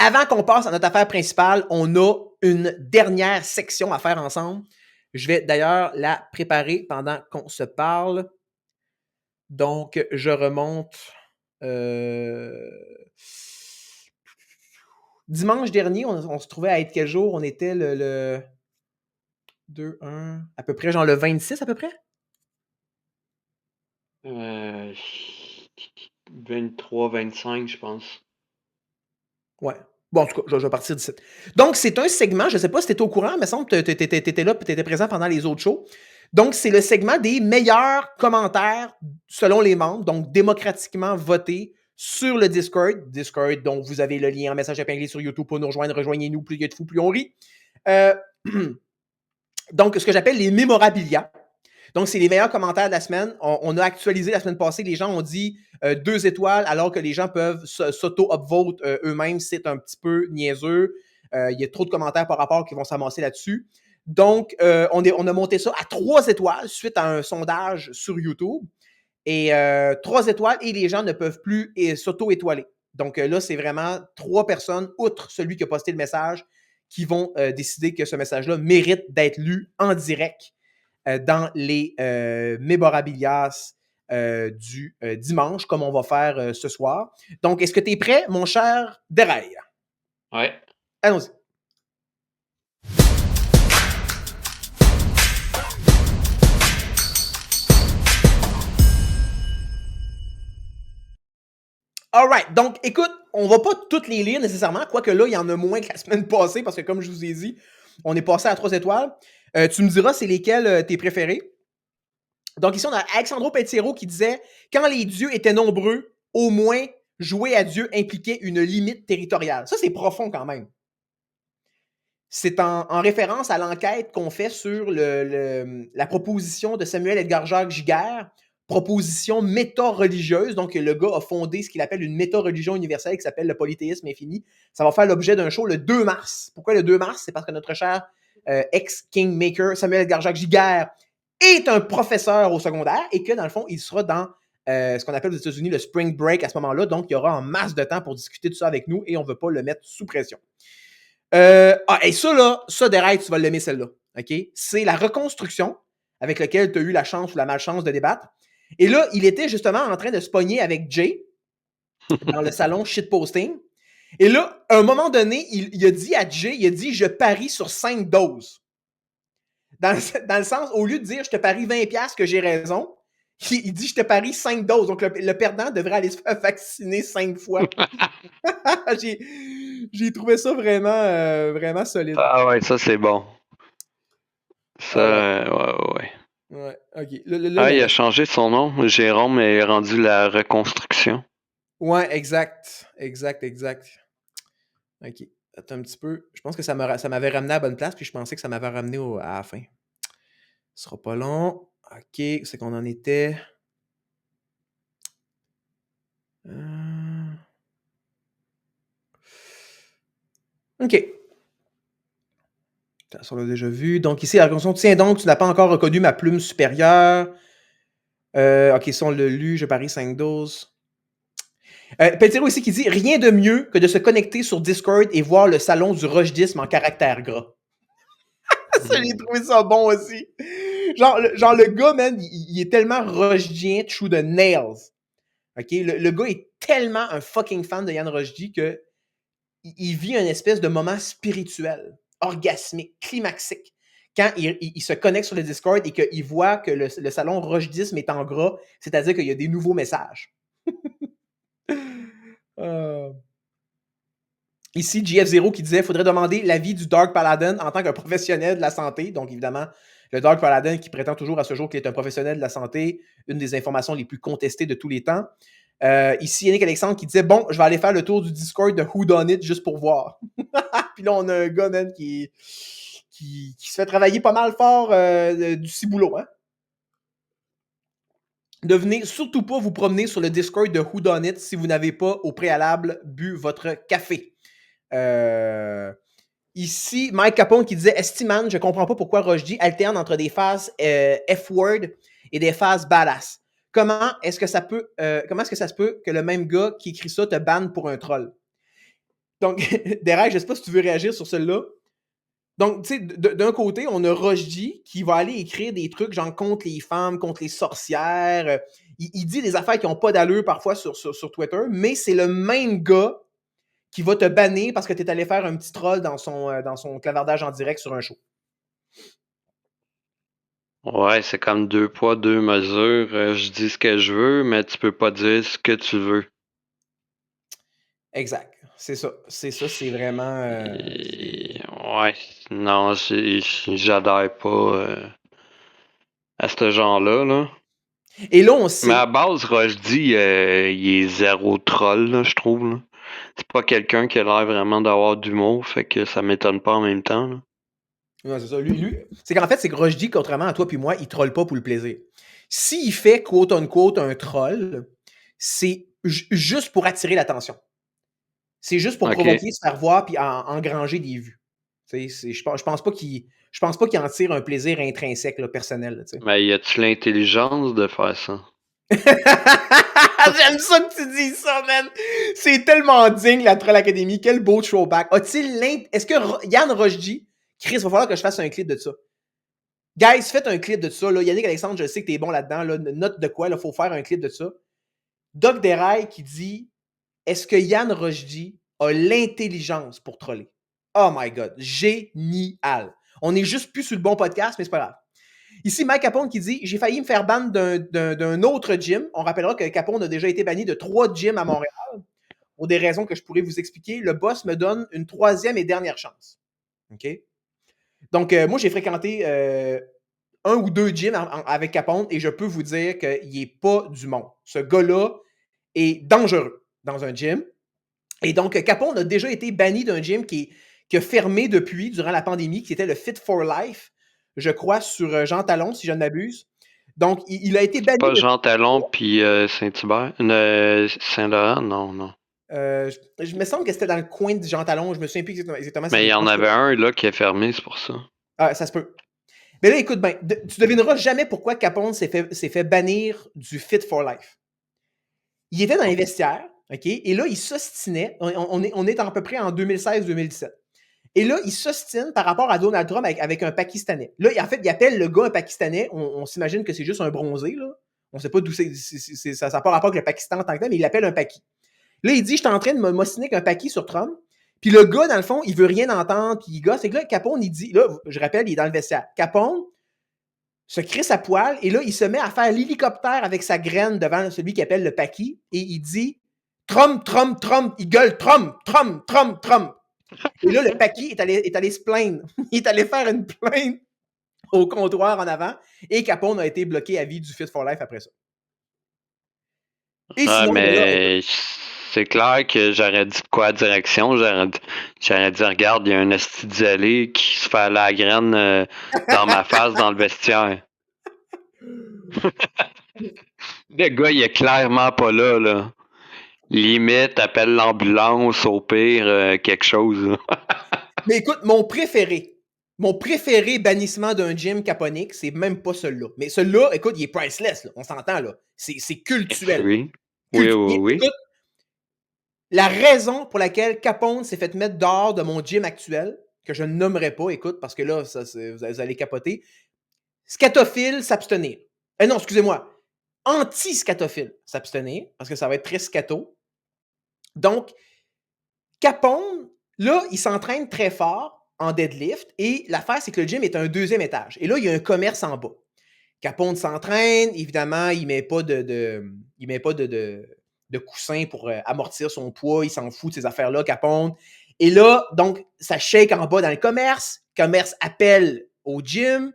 Avant qu'on passe à notre affaire principale, on a une dernière section à faire ensemble. Je vais d'ailleurs la préparer pendant qu'on se parle. Donc, je remonte. Dimanche dernier, on se trouvait à être quel jour? On était le 2, 1, à peu près, genre le 26 à peu près? 23, 25, je pense. Ouais. Bon, en tout cas, je vais partir d'ici. Donc, c'est un segment, je ne sais pas si tu étais au courant, mais il me semble que tu étais là et tu étais présent pendant les autres shows. Donc, c'est le segment des meilleurs commentaires selon les membres, donc démocratiquement votés sur le Discord. Discord, dont vous avez le lien en message épinglé sur YouTube pour nous rejoindre. Rejoignez-nous, plus il y a de fous, plus on rit. Euh, donc, ce que j'appelle les mémorabilia. Donc, c'est les meilleurs commentaires de la semaine. On a actualisé la semaine passée. Les gens ont dit 2 étoiles, alors que les gens peuvent s'auto-upvote eux-mêmes. C'est un petit peu niaiseux. Il y a trop de commentaires par rapport qui vont s'amasser là-dessus. Donc, on a monté ça à 3 étoiles suite à un sondage sur YouTube. Et 3 étoiles, et les gens ne peuvent plus s'auto-étoiler. Donc là, c'est vraiment 3 personnes, outre celui qui a posté le message, qui vont décider que ce message-là mérite d'être lu en direct dans les mémorabilias du dimanche, comme on va faire ce soir. Donc, est-ce que tu es prêt, mon cher Derail? Ouais. Allons-y. All right. Donc, écoute, on va pas toutes les lire nécessairement, quoique là, il y en a moins que la semaine passée, parce que comme je vous ai dit, on est passé à 3 étoiles. Tu me diras c'est lesquels tes préférés. Donc ici, on a Alexandro Petiero qui disait « Quand les dieux étaient nombreux, au moins jouer à Dieu impliquait une limite territoriale. » Ça, c'est profond quand même. C'est en référence à l'enquête qu'on fait sur la proposition de Samuel Edgar Jacques Giguère, proposition méta-religieuse. Donc, le gars a fondé ce qu'il appelle une méta-religion universelle qui s'appelle le polythéisme infini. Ça va faire l'objet d'un show le 2 mars. Pourquoi le 2 mars? C'est parce que notre cher ex-kingmaker Samuel Edgar Jacques Giguère est un professeur au secondaire et que, dans le fond, il sera dans ce qu'on appelle aux États-Unis le spring break à ce moment-là. Donc, il y aura en masse de temps pour discuter de ça avec nous et on ne veut pas le mettre sous pression. Et ça, là, ça, Derail, tu vas l'aimer, celle-là. OK? C'est la reconstruction avec laquelle tu as eu la chance ou la malchance de débattre. Et là, il était justement en train de se pogner avec Jay dans le salon shitposting. Et là, à un moment donné, il a dit à Jay, il a dit « Je parie sur 5 doses. » Dans le sens, au lieu de dire « Je te parie 20$ que j'ai raison », il dit « Je te parie 5 doses. » Donc, le perdant devrait aller se faire vacciner 5 fois. J'ai trouvé ça vraiment, vraiment solide. Ah ouais, ça c'est bon. Ça, Alright. ouais. Ouais, ok. Il a changé son nom. Jérôme est rendu la reconstruction. Ouais, exact. Ok. Attends un petit peu. Je pense que ça m'avait ramené à la bonne place, puis je pensais que ça m'avait ramené à la fin. Ce sera pas long. Ok, c'est qu'on en était. Ok. Ça, on l'a déjà vu. Donc ici, la reconstruction. Tiens donc, tu n'as pas encore reconnu ma plume supérieure. Ok, ça, on l'a lu. Je parie 5 doses. Petiro ici qui dit « Rien de mieux que de se connecter sur Discord et voir le salon du rojdisme en caractère gras. » Ça, j'ai trouvé ça bon aussi. Genre le gars, man, il est tellement rojdien through the nails. OK? Le gars est tellement un fucking fan de Yann Rojdi que il vit une espèce de moment spirituel, orgasmique, climaxique. Quand il se connecte sur le Discord et qu'il voit que le salon rojdisme est en gras, c'est-à-dire qu'il y a des nouveaux messages. Ici, GF0 qui disait qu'il faudrait demander l'avis du Dark Paladin en tant que professionnel de la santé. Donc, évidemment, le Dark Paladin qui prétend toujours à ce jour qu'il est un professionnel de la santé, une des informations les plus contestées de tous les temps. Ici, Yannick Alexandre qui disait « Bon, je vais aller faire le tour du Discord de Whodunit juste pour voir. » Puis là, on a un gars, man, qui se fait travailler pas mal fort du ciboulot. Hein? Ne venez surtout pas vous promener sur le Discord de Whodunit si vous n'avez pas au préalable bu votre café. Ici, Mike Capone qui disait « Estiman, je comprends pas pourquoi Rojdi alterne entre des phases F-word et des phases badass. Comment est-ce que ça se peut que le même gars qui écrit ça te banne pour un troll? » Donc, Derek, je sais pas si tu veux réagir sur celle-là. Donc, tu sais, d'un côté, on a Rushdie qui va aller écrire des trucs genre contre les femmes, contre les sorcières. Il dit des affaires qui n'ont pas d'allure parfois sur Twitter, mais c'est le même gars qui va te bannir parce que tu es allé faire un petit troll dans son clavardage en direct sur un show. Ouais, c'est comme 2 poids, 2 mesures. Je dis ce que je veux, mais tu peux pas dire ce que tu veux. Exact. C'est ça. C'est vraiment. Ouais, non, j'adhère pas à ce genre-là, là. Et là, on Mais à sait. base, Rushdie, il est zéro troll, là, je trouve, là. C'est pas quelqu'un qui a l'air vraiment d'avoir d'humour, fait que ça m'étonne pas en même temps, là. Non, c'est ça. Lui, c'est qu'en fait, c'est que Rushdie, contrairement à toi puis moi, il troll pas pour le plaisir. S'il fait quote unquote un troll, c'est juste pour attirer l'attention. C'est juste pour Ok. provoquer, se faire voir puis engranger des vues. Je pense pas qu'il en tire un plaisir intrinsèque, là, personnel. Là, Mais y a-tu l'intelligence de faire ça? J'aime ça que tu dis ça, man! C'est tellement digne, la Troll Academy. Quel beau throwback. Est-ce que Yann Rushdie, Chris, va falloir que je fasse un clip de ça. Guys, faites un clip de ça. Là. Yannick Alexandre, je sais que t'es bon là-dedans. Là. Note de quoi, il faut faire un clip de ça. Doc Derail qui dit est-ce que Yann Rushdie a l'intelligence pour troller? Oh my God, génial. On n'est juste plus sur le bon podcast, mais c'est pas grave. Ici, Mike Capone qui dit j'ai failli me faire ban d'un autre gym. On rappellera que Capone a déjà été banni de 3 gyms à Montréal. Pour des raisons que je pourrais vous expliquer, le boss me donne une 3e et dernière chance. OK? Donc, moi, j'ai fréquenté 1 ou 2 gyms avec Capone et je peux vous dire qu'il n'est pas du monde. Ce gars-là est dangereux dans un gym. Et donc, Capone a déjà été banni d'un gym qui a fermé depuis, durant la pandémie, qui était le Fit for Life, je crois, sur Jean Talon, si je ne m'abuse. Donc, il a été banni. Pas Jean Talon puis Saint-Hubert? Saint-Laurent? Non, non. Je me semble que c'était dans le coin de Jean Talon. Je me souviens plus exactement. Mais il y en avait un là qui est fermé, c'est pour ça. Ah, ça se peut. Mais là, écoute bien, tu devineras jamais pourquoi Capone s'est fait bannir du Fit for Life. Il était dans les vestiaires, OK? Et là, il s'ostinait. On est à peu près en 2016-2017. Et là, il s'ostine par rapport à Donald Trump avec un Pakistanais. Là, en fait, il appelle le gars un Pakistanais. On s'imagine que c'est juste un bronzé, là. On ne sait pas d'où ça n'a pas rapport avec le Pakistan en tant que tel, mais il l'appelle un Paki. Là, il dit, je suis en train de m'ostiner avec un Paki sur Trump. Puis le gars, dans le fond, il veut rien entendre, puis il gosse. C'est que là, Capone, il dit, là, je rappelle, il est dans le vestiaire. Capone se crisse à poil, et là, il se met à faire l'hélicoptère avec sa graine devant celui qui appelle le Paki, et il dit, Trump, Trump, Trump, il gueule, Trump, Trump, Trump, Trump. Et là, le Paki est allé se plaindre. Il est allé faire une plainte au comptoir en avant, et Capone a été bloqué à vie du Fit for Life après ça. Et Ouais, sinon, mais c'est clair que j'aurais dit quoi à direction. J'aurais dit, regarde, il y a un esti d'allé qui se fait aller à la graine dans ma face dans le vestiaire. Le gars, il est clairement pas là, là. Limite, appelle l'ambulance, au pire, quelque chose. Mais écoute, mon préféré bannissement d'un gym caponique, c'est même pas celui-là. Mais celui-là, écoute, il est priceless, là. On s'entend, là. C'est cultuel. Oui. Oui, oui, oui. Écoute, la raison pour laquelle Capone s'est fait mettre dehors de mon gym actuel, que je ne nommerai pas, écoute, parce que là, vous allez capoter. Scatophile, s'abstenir. Non, excusez-moi. Anti-scatophile, s'abstenir, parce que ça va être très scato. Donc, Capone, là, il s'entraîne très fort en deadlift et l'affaire, c'est que le gym est à un 2e étage. Et là, il y a un commerce en bas. Capone s'entraîne, évidemment, il met pas de coussin pour amortir son poids, il s'en fout de ces affaires-là, Capone. Et là, donc, ça shake en bas dans le commerce. Le commerce appelle au gym.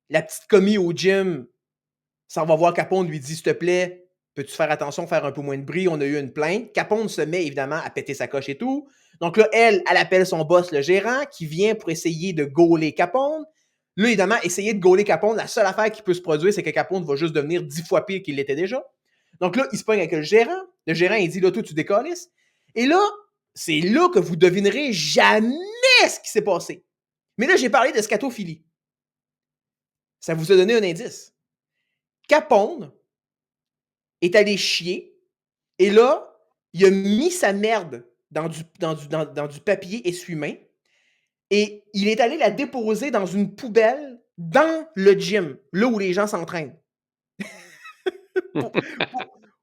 La petite commis au gym s'en va voir Capone, lui dit, s'il te plaît, peux-tu faire attention, faire un peu moins de bruit? On a eu une plainte. Capone se met évidemment à péter sa coche et tout. Donc là, elle appelle son boss, le gérant, qui vient pour essayer de gauler Capone. Là, évidemment, essayer de gauler Capone, la seule affaire qui peut se produire, c'est que Capone va juste devenir 10 fois pire qu'il l'était déjà. Donc là, il se pogne avec le gérant. Le gérant, il dit, là, toi, tu décolles. Et là, c'est là que vous devinerez jamais ce qui s'est passé. Mais là, j'ai parlé de scatophilie. Ça vous a donné un indice. Capone est allé chier et là, il a mis sa merde dans du papier essuie-main et il est allé la déposer dans une poubelle dans le gym, là où les gens s'entraînent.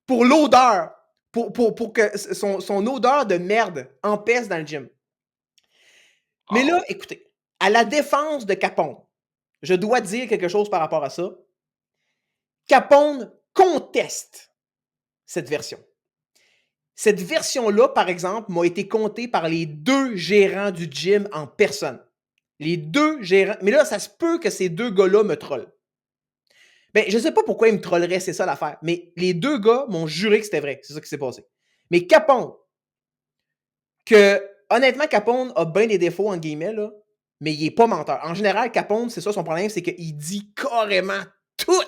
Pour pour l'odeur, pour que son odeur de merde empeste dans le gym. Mais là, Wow. écoutez, à la défense de Capone, je dois dire quelque chose par rapport à ça. Capone conteste cette version. Cette version-là, par exemple, m'a été contée par les 2 gérants du gym en personne. Les 2 gérants. Mais là, ça se peut que ces 2 gars-là me trollent. Ben, je sais pas pourquoi ils me trolleraient, c'est ça l'affaire. Mais les 2 gars m'ont juré que c'était vrai. C'est ça qui s'est passé. Mais Capone, que honnêtement, Capone a bien des défauts, entre guillemets, là, mais il est pas menteur. En général, Capone, c'est ça son problème, c'est qu'il dit carrément tout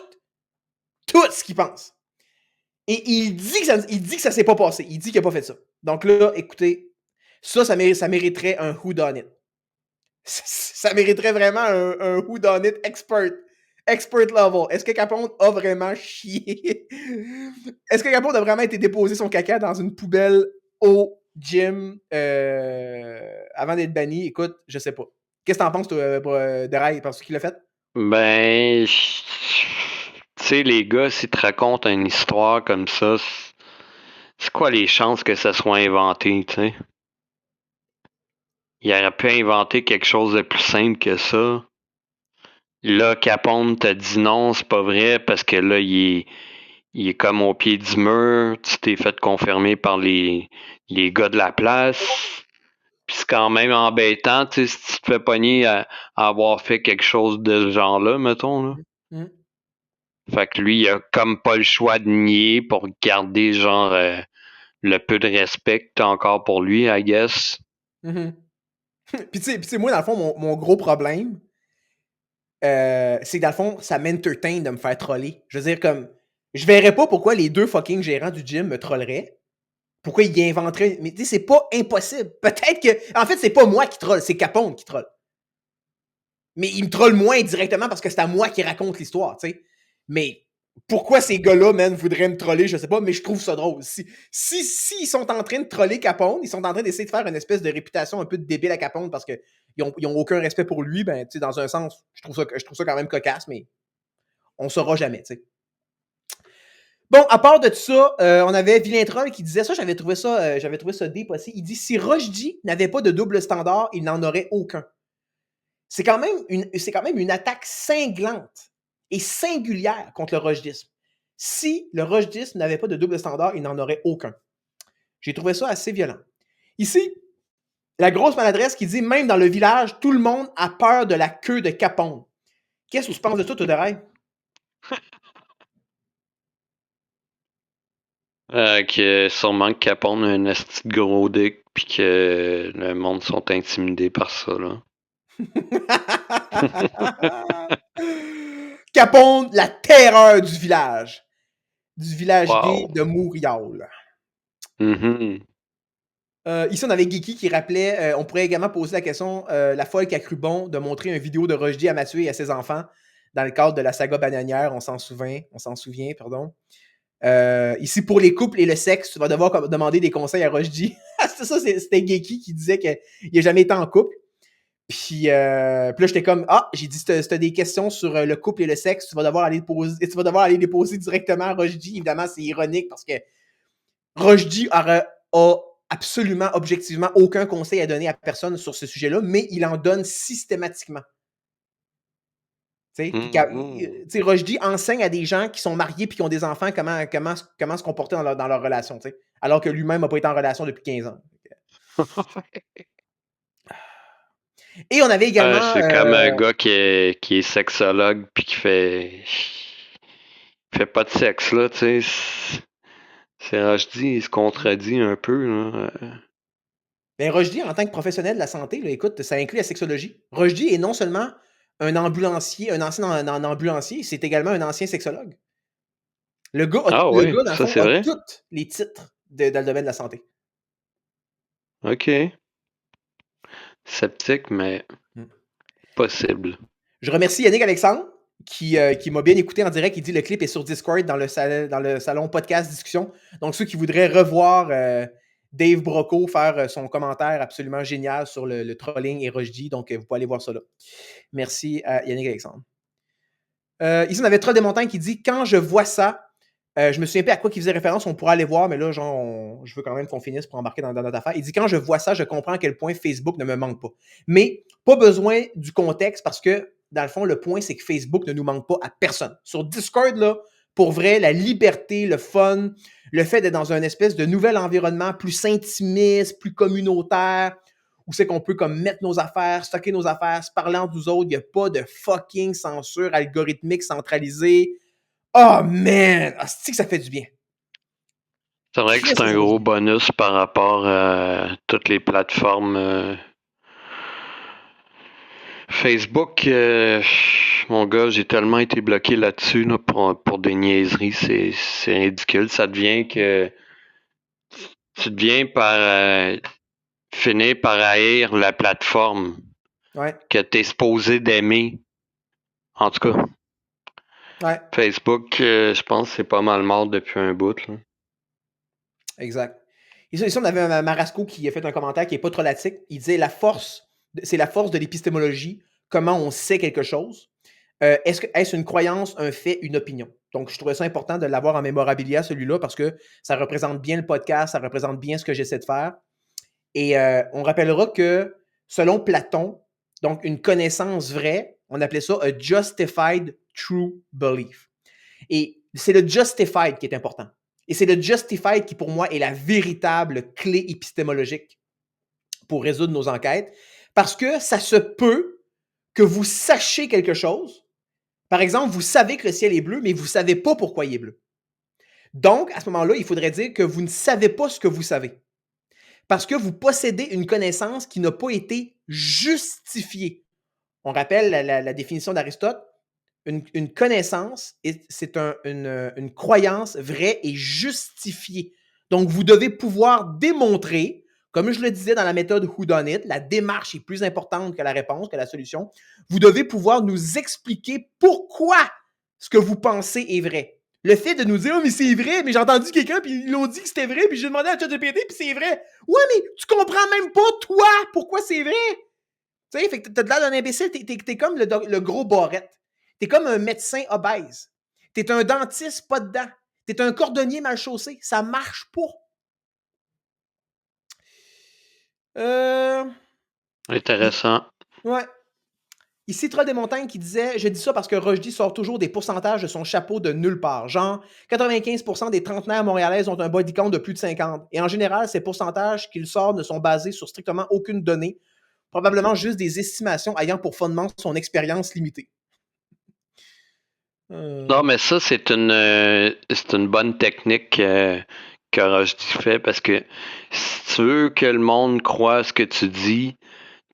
ce qu'il pense. Et il dit que ça s'est pas passé. Il dit qu'il a pas fait ça. Donc là, écoutez, ça mériterait un whodunit. Ça mériterait vraiment un whodunit expert. Expert level. Est-ce que Capone a vraiment chié? Est-ce que Capone a vraiment été déposé son caca dans une poubelle au gym avant d'être banni? Écoute, je sais pas. Qu'est-ce que t'en penses, toi, de Rai, parce qu'il l'a fait? Ben, tu sais, les gars, s'ils te racontent une histoire comme ça, c'est quoi les chances que ça soit inventé, tu sais? Il aurait pu inventer quelque chose de plus simple que ça. Là, Capone t'a dit non, c'est pas vrai, parce que là, il est comme au pied du mur. Tu t'es fait confirmer par les gars de la place. Puis c'est quand même embêtant, tu sais, si tu te fais pogner à avoir fait quelque chose de ce genre-là, mettons, là. Mm. Fait que lui, il a comme pas le choix de nier pour garder, genre, le peu de respect que t'as encore pour lui, I guess. Mhm. Puis tu sais, moi, dans le fond, mon gros problème, c'est que dans le fond, ça m'entertain de me faire troller. Je veux dire, comme, je verrais pas pourquoi les 2 fucking gérants du gym me trolleraient. Pourquoi ils inventeraient. Mais tu sais, c'est pas impossible. Peut-être que. En fait, c'est pas moi qui troll, c'est Capone qui troll. Mais il me troll moins directement parce que c'est à moi qui raconte l'histoire, tu sais. Mais pourquoi ces gars-là, man, voudraient me troller, je sais pas, mais je trouve ça drôle. Si ils sont en train de troller Capone, ils sont en train d'essayer de faire une espèce de réputation un peu de débile à Capone parce qu'ils ont aucun respect pour lui, ben, tu sais, dans un sens, je trouve ça quand même cocasse, mais on saura jamais, tu sais. Bon, à part de tout ça, on avait Vilain Troll qui disait ça, j'avais trouvé ça deep aussi. Il dit si Rushdie n'avait pas de double standard, il n'en aurait aucun. C'est quand même une attaque cinglante et singulière contre le rushdisme. Si le rushdisme n'avait pas de double standard, il n'en aurait aucun. J'ai trouvé ça assez violent. Ici, la grosse maladresse qui dit même dans le village, tout le monde a peur de la queue de Capone. Qu'est-ce que tu penses de ça, Toderay? Que sûrement que Capone a un esti de gros dick pis que le monde sont intimidés par ça, là. Capone, la terreur du village. Du village gay Wow. de Montréal. Mhm. Ici, on avait Geeky qui rappelait, on pourrait également poser la question, la folle qui a cru bon de montrer une vidéo de Rushdie à Mathieu et à ses enfants dans le cadre de la saga bananière, on s'en souvient, pardon. Ici, pour les couples et le sexe, tu vas devoir demander des conseils à Rushdie. C'est ça, c'était Geeky qui disait qu'il n'a jamais été en couple. Puis là, j'étais comme, j'ai dit, si tu as des questions sur le couple et le sexe, tu vas devoir aller les poser directement à Rushdie. Évidemment, c'est ironique parce que Rushdie a absolument, objectivement, aucun conseil à donner à personne sur ce sujet-là, mais il en donne systématiquement. Tu sais, Rushdie enseigne à des gens qui sont mariés et qui ont des enfants comment se comporter dans leur relation, tu sais, alors que lui-même n'a pas été en relation depuis 15 ans. Et on avait également... C'est comme un gars qui est sexologue puis qui fait pas de sexe, là, tu sais. C'est Rushdie, il se contredit un peu, là. Ben, Rushdie, en tant que professionnel de la santé, là, écoute, ça inclut la sexologie. Rushdie est non seulement un ambulancier, un ancien ambulancier, c'est également un ancien sexologue. Le gars, Ah oui, dans le ça fond, c'est a vrai? tous les titres dans le domaine de la santé. OK. Sceptique, mais Mm. possible. Je remercie Yannick Alexandre qui m'a bien écouté en direct. Il dit le clip est sur Discord dans le salon podcast discussion. Donc, ceux qui voudraient revoir Dave Brocco faire son commentaire absolument génial sur le trolling et Rojdi. Donc, vous pouvez aller voir ça là. Merci à Yannick Alexandre. Ici, on avait Troll des Montagnes qui dit « Quand je vois ça, je me souviens pas à quoi il faisait référence, on pourra aller voir, mais là, genre, je veux quand même qu'on finisse pour embarquer dans notre affaire. » Il dit « Quand je vois ça, je comprends à quel point Facebook ne me manque pas. » Mais pas besoin du contexte parce que, dans le fond, le point, c'est que Facebook ne nous manque pas à personne. Sur Discord, là, pour vrai, la liberté, le fun, le fait d'être dans un espèce de nouvel environnement plus intimiste, plus communautaire, où c'est qu'on peut comme mettre nos affaires, stocker nos affaires, se parler entre nous autres, il n'y a pas de fucking censure algorithmique centralisée. Oh man! Ah, c'est que ça fait du bien. C'est vrai que c'est un gros bonus par rapport à toutes les plateformes. Facebook, mon gars, j'ai tellement été bloqué là-dessus là, pour des niaiseries, c'est ridicule. Ça devient que tu deviens par finir par haïr la plateforme que tu es supposé d'aimer. En tout cas, Facebook, je pense que c'est pas mal mort depuis un bout. Là. Exact. Ici, on avait un Marasco qui a fait un commentaire qui n'est pas trop latique. Il disait c'est la force de l'épistémologie, comment on sait quelque chose. Est-ce une croyance, un fait, une opinion? Donc, je trouvais ça important de l'avoir en mémorabilia, celui-là, parce que ça représente bien le podcast, ça représente bien ce que j'essaie de faire. Et on rappellera que, selon Platon, donc une connaissance vraie, on appelait ça a justified true belief. Et c'est le justified qui est important. Et c'est le justified qui, pour moi, est la véritable clé épistémologique pour résoudre nos enquêtes, parce que ça se peut que vous sachiez quelque chose. Par exemple, vous savez que le ciel est bleu, mais vous ne savez pas pourquoi il est bleu. Donc, à ce moment-là, il faudrait dire que vous ne savez pas ce que vous savez. Parce que vous possédez une connaissance qui n'a pas été justifiée. On rappelle la définition d'Aristote. Une connaissance, c'est une croyance vraie et justifiée. Donc, vous devez pouvoir démontrer, comme je le disais dans la méthode Whodunit, la démarche est plus importante que la réponse, que la solution. Vous devez pouvoir nous expliquer pourquoi ce que vous pensez est vrai. Le fait de nous dire, oh, mais c'est vrai, mais j'ai entendu quelqu'un, puis ils l'ont dit que c'était vrai, puis j'ai demandé à ChatGPT, puis c'est vrai. Ouais, mais tu comprends même pas, toi, pourquoi c'est vrai. Tu sais, fait que t'as de l'air d'un imbécile, t'es comme le gros barrette. T'es comme un médecin obèse. T'es un dentiste pas dedans. T'es un cordonnier mal chaussé. Ça marche pas. Intéressant. Ouais. Ici, Troll des Montagnes qui disait « Je dis ça parce que Rojdi sort toujours des pourcentages de son chapeau de nulle part. Genre, 95% des trentenaires montréalaises ont un body count de plus de 50. Et en général, ces pourcentages qu'il sort ne sont basés sur strictement aucune donnée. Probablement juste des estimations ayant pour fondement son expérience limitée. » Non, mais ça, c'est une bonne technique que Rojdi fait parce que si tu veux que le monde croie ce que tu dis,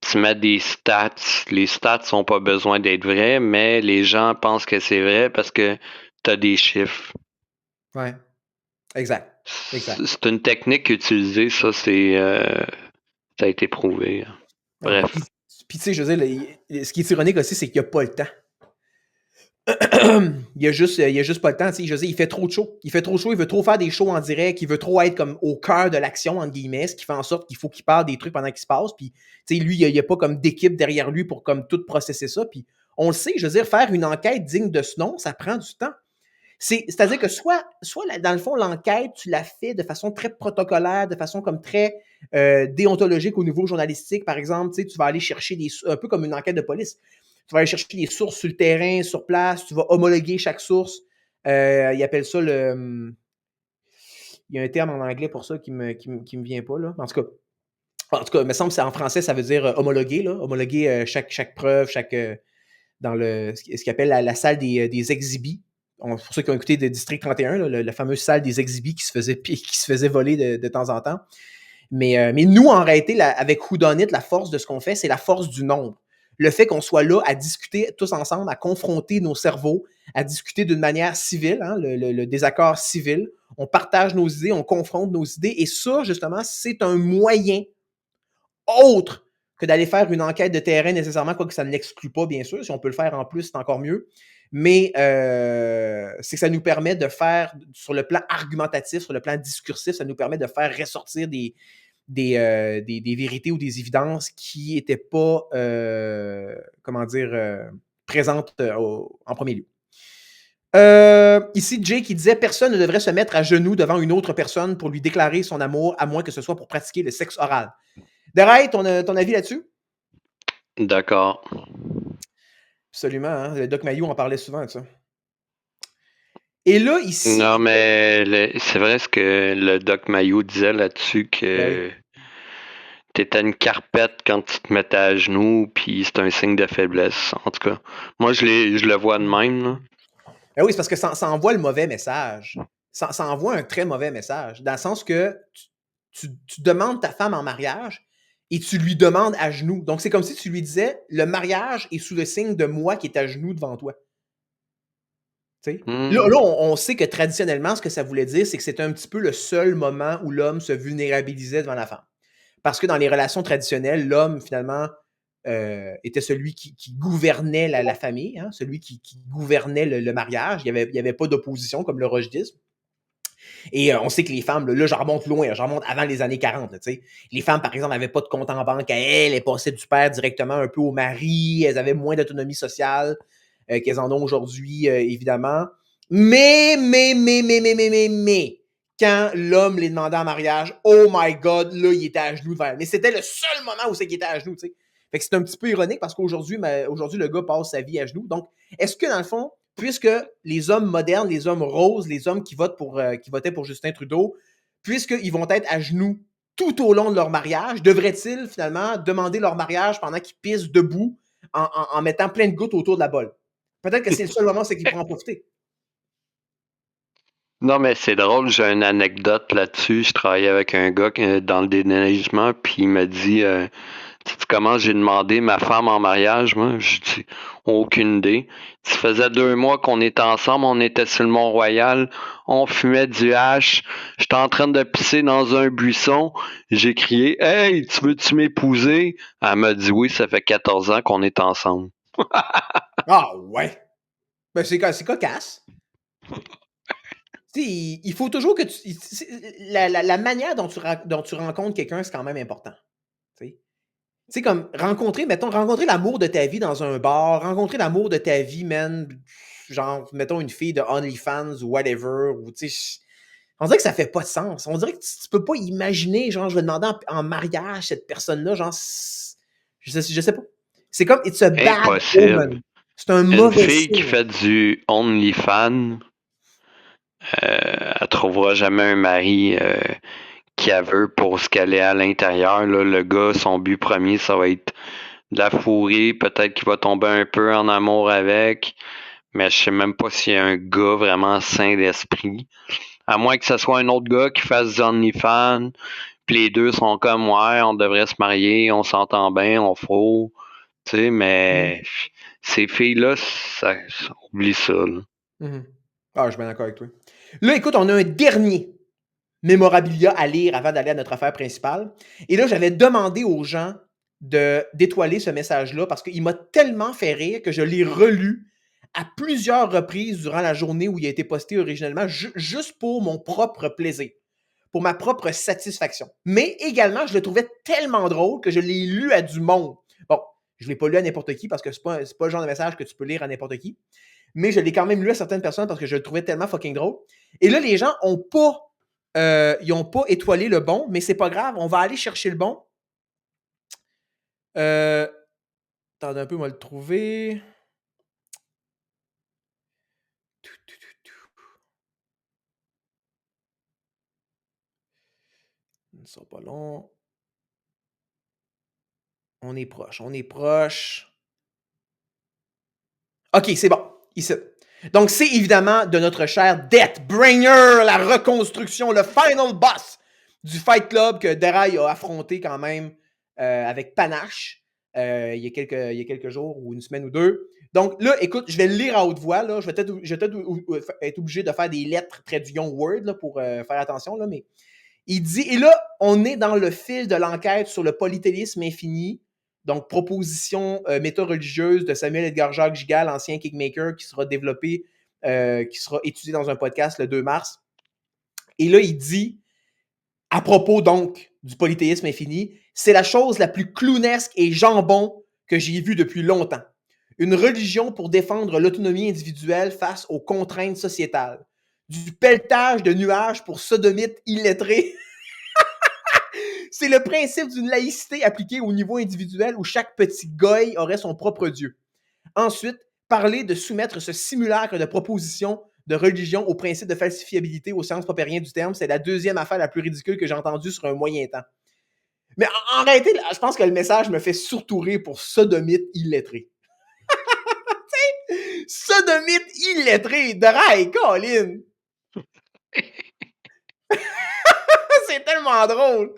tu mets des stats. Les stats n'ont pas besoin d'être vrais, mais les gens pensent que c'est vrai parce que tu as des chiffres. Ouais. Exact. C'est une technique utilisée, ça, ça a été prouvé. Bref. Puis tu sais, je veux dire, ce qui est ironique aussi, c'est qu'il n'y a pas le temps. il y a juste pas le temps. Je veux dire, il fait trop de shows. Il veut trop faire des shows en direct, il veut trop être comme au cœur de l'action, entre guillemets, ce qui fait en sorte qu'il faut qu'il parle des trucs pendant qu'il se passe. Puis, lui, il n'y a pas comme d'équipe derrière lui pour comme tout processer ça. Puis, on le sait, je veux dire, faire une enquête digne de ce nom, ça prend du temps. C'est-à-dire que soit dans le fond, l'enquête, tu la fais de façon très protocolaire, de façon comme très déontologique au niveau journalistique, par exemple, tu vas aller chercher un peu comme une enquête de police. Tu vas aller chercher des sources sur le terrain, sur place, tu vas homologuer chaque source. Ils appellent ça il y a un terme en anglais pour ça qui me vient pas, là. En tout cas, il me semble que en français, ça veut dire homologuer, là. Homologuer chaque preuve, dans ce qu'ils appelle la salle des exhibits. Pour ceux qui ont écouté de District 31, là, la fameuse salle des exhibits qui se faisait voler de temps en temps. Mais nous, en réalité, avec Whodunit, la force de ce qu'on fait, c'est la force du nombre. Le fait qu'on soit là à discuter tous ensemble, à confronter nos cerveaux, à discuter d'une manière civile, hein, le désaccord civil. On partage nos idées, on confronte nos idées. Et ça, justement, c'est un moyen autre que d'aller faire une enquête de terrain nécessairement, quoique ça ne l'exclut pas, bien sûr. Si on peut le faire en plus, c'est encore mieux. Mais c'est que ça nous permet de faire, sur le plan argumentatif, sur le plan discursif, ça nous permet de faire ressortir des vérités ou des évidences qui n'étaient pas, présentes en premier lieu. Ici, Jay qui disait « Personne ne devrait se mettre à genoux devant une autre personne pour lui déclarer son amour, à moins que ce soit pour pratiquer le sexe oral. » Deraï, ton avis là-dessus? D'accord. Absolument, hein? Le Doc Mayou en parlait souvent de ça. Et là, ici... Non, mais c'est vrai ce que le Doc Mayou disait là-dessus, que t'étais une carpette quand tu te mettais à genoux, puis c'est un signe de faiblesse. En tout cas, moi, je le vois de même. Là. Ben oui, c'est parce que ça envoie le mauvais message. Ça envoie un très mauvais message, dans le sens que tu demandes ta femme en mariage et tu lui demandes à genoux. Donc, c'est comme si tu lui disais « Le mariage est sous le signe de moi qui est à genoux devant toi. » Là, on sait que traditionnellement, ce que ça voulait dire, c'est que c'était un petit peu le seul moment où l'homme se vulnérabilisait devant la femme. Parce que dans les relations traditionnelles, l'homme, finalement, était celui qui gouvernait la famille, hein, celui qui gouvernait le mariage. Il n'y avait pas d'opposition, comme le rojdisme. Et on sait que les femmes, là, j'en remonte loin, j'en remonte avant les années 40. Là, les femmes, par exemple, n'avaient pas de compte en banque à elles passaient du père directement un peu au mari, elles avaient moins d'autonomie sociale qu'elles en ont aujourd'hui, évidemment. Mais, quand l'homme les demandait en mariage, oh my God, là, il était à genoux devant elle. Mais c'était le seul moment où c'est qu'il était à genoux, tu sais. Fait que c'est un petit peu ironique parce qu'aujourd'hui, le gars passe sa vie à genoux. Donc, est-ce que, dans le fond, puisque les hommes modernes, les hommes roses, les hommes qui votaient pour Justin Trudeau, puisqu'ils vont être à genoux tout au long de leur mariage, devraient-ils finalement demander leur mariage pendant qu'ils pissent debout en mettant plein de gouttes autour de la bolle? Peut-être que c'est le seul moment où c'est qu'ils pourront en profiter. Non, mais c'est drôle, j'ai une anecdote là-dessus. Je travaillais avec un gars dans le déneigement, puis il m'a dit tu sais comment j'ai demandé ma femme en mariage, moi? J'ai dit aucune idée. Ça faisait 2 mois qu'on était ensemble, on était sur le Mont-Royal, on fumait du hash, j'étais en train de pisser dans un buisson, j'ai crié Hey, tu veux-tu m'épouser? Elle m'a dit oui, ça fait 14 ans qu'on est ensemble. Ah ouais! Ben c'est cocasse. Il faut toujours que la manière dont tu rencontres quelqu'un, c'est quand même important. Tu sais, comme rencontrer l'amour de ta vie dans un bar, rencontrer l'amour de ta vie, man, genre, mettons une fille de OnlyFans ou whatever, ou tu sais, on dirait que ça fait pas de sens. On dirait que tu peux pas imaginer, genre, je vais demander en mariage cette personne-là, genre, je sais pas. C'est comme, it's a bad Impossible. omen. C'est un Une mauvais fille qui signe. fait du OnlyFans, elle trouvera jamais un mari qui a veut pour ce qu'elle est à l'intérieur. Là, le gars, son but premier, ça va être de la fourrer. Peut-être qu'il va tomber un peu en amour avec. Mais je sais même pas s'il y a un gars vraiment sain d'esprit. À moins que ce soit un autre gars qui fasse du OnlyFans. Puis les deux sont comme ouais, on devrait se marier, on s'entend bien, on faut. Tu sais, mais ces filles-là, ça oublie ça. Là. Ah, je suis bien d'accord avec toi. Là, écoute, on a un dernier mémorabilia à lire avant d'aller à notre affaire principale. Et là, j'avais demandé aux gens d'étoiler ce message-là parce qu'il m'a tellement fait rire que je l'ai relu à plusieurs reprises durant la journée où il a été posté originellement, juste pour mon propre plaisir, pour ma propre satisfaction. Mais également, je le trouvais tellement drôle que je l'ai lu à du monde. Bon, je ne l'ai pas lu à n'importe qui parce que c'est pas le genre de message que tu peux lire à n'importe qui. Mais je l'ai quand même lu à certaines personnes parce que je le trouvais tellement fucking drôle. Et là, les gens n'ont pas ils n'ont pas étoilé le bon, mais c'est pas grave, on va aller chercher le bon. Attendez un peu, on va le trouver. Ce sera pas long. On est proche, on est proche. OK, c'est bon, ici. Donc, c'est évidemment de notre cher Deathbringer, la reconstruction, le final boss du Fight Club que Derail a affronté quand même avec panache il y a quelques jours ou une semaine ou deux. Donc là, écoute, je vais le lire à haute voix. Là. Je vais peut-être être obligé de faire des lettres trait d'union Word là, pour faire attention. Là, mais il dit, et là, on est dans le fil de l'enquête sur le polythéisme infini Donc, proposition méta-religieuse de Samuel Edgar Jacques Gigal, ancien Kingmaker, qui sera développé, qui sera étudié dans un podcast le 2 mars. Et là, il dit, à propos donc du polythéisme infini, c'est la chose la plus clownesque et jambon que j'ai vue depuis longtemps. Une religion pour défendre l'autonomie individuelle face aux contraintes sociétales. Du pelletage de nuages pour sodomites illettrés. C'est le principe d'une laïcité appliquée au niveau individuel où chaque petit goy aurait son propre Dieu. Ensuite, parler de soumettre ce simulacre de proposition de religion au principe de falsifiabilité au sens propérien du terme, c'est la deuxième affaire la plus ridicule que j'ai entendue sur un moyen temps. Mais en réalité, je pense que le message me fait surtout rire pour sodomite illettré. Sodomite illettré, Draï, Colin! C'est tellement drôle!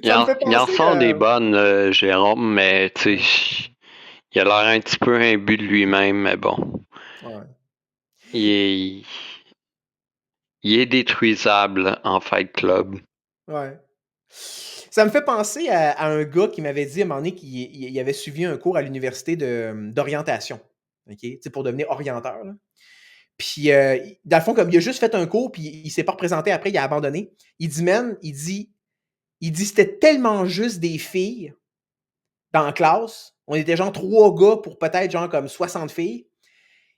Ça me fait Il en penser... sort des bonnes, Jérôme, mais tu sais, il a l'air un petit peu imbu de lui-même, mais bon. Ouais. Il est détruisable en Fight Club. Ouais. Ça me fait penser à un gars qui m'avait dit à un moment donné qu'il avait suivi un cours à l'université d'orientation, OK? Tu sais, pour devenir orienteur, là. Puis, dans le fond, comme il a juste fait un cours, puis il s'est pas représenté après, il a abandonné. Il dit, man, il dit, c'était tellement juste des filles dans la classe. On était genre 3 gars pour peut-être genre comme 60 filles.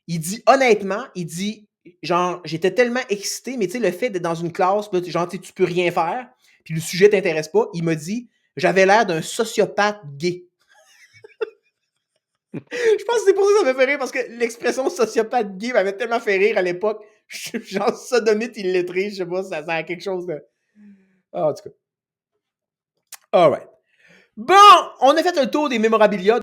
Il dit, honnêtement, il dit, genre, j'étais tellement excité, mais tu sais, le fait d'être dans une classe, genre, tu peux rien faire, puis le sujet t'intéresse pas, il m'a dit, j'avais l'air d'un sociopathe gay. Je pense que c'est pour ça que ça m'a fait rire, parce que l'expression sociopathe gay m'avait tellement fait rire à l'époque. Genre, sodomite illettré, je sais pas, ça sert à quelque chose de... Ah, en tout cas. Alright. Bon, on a fait le tour des mémorabilia.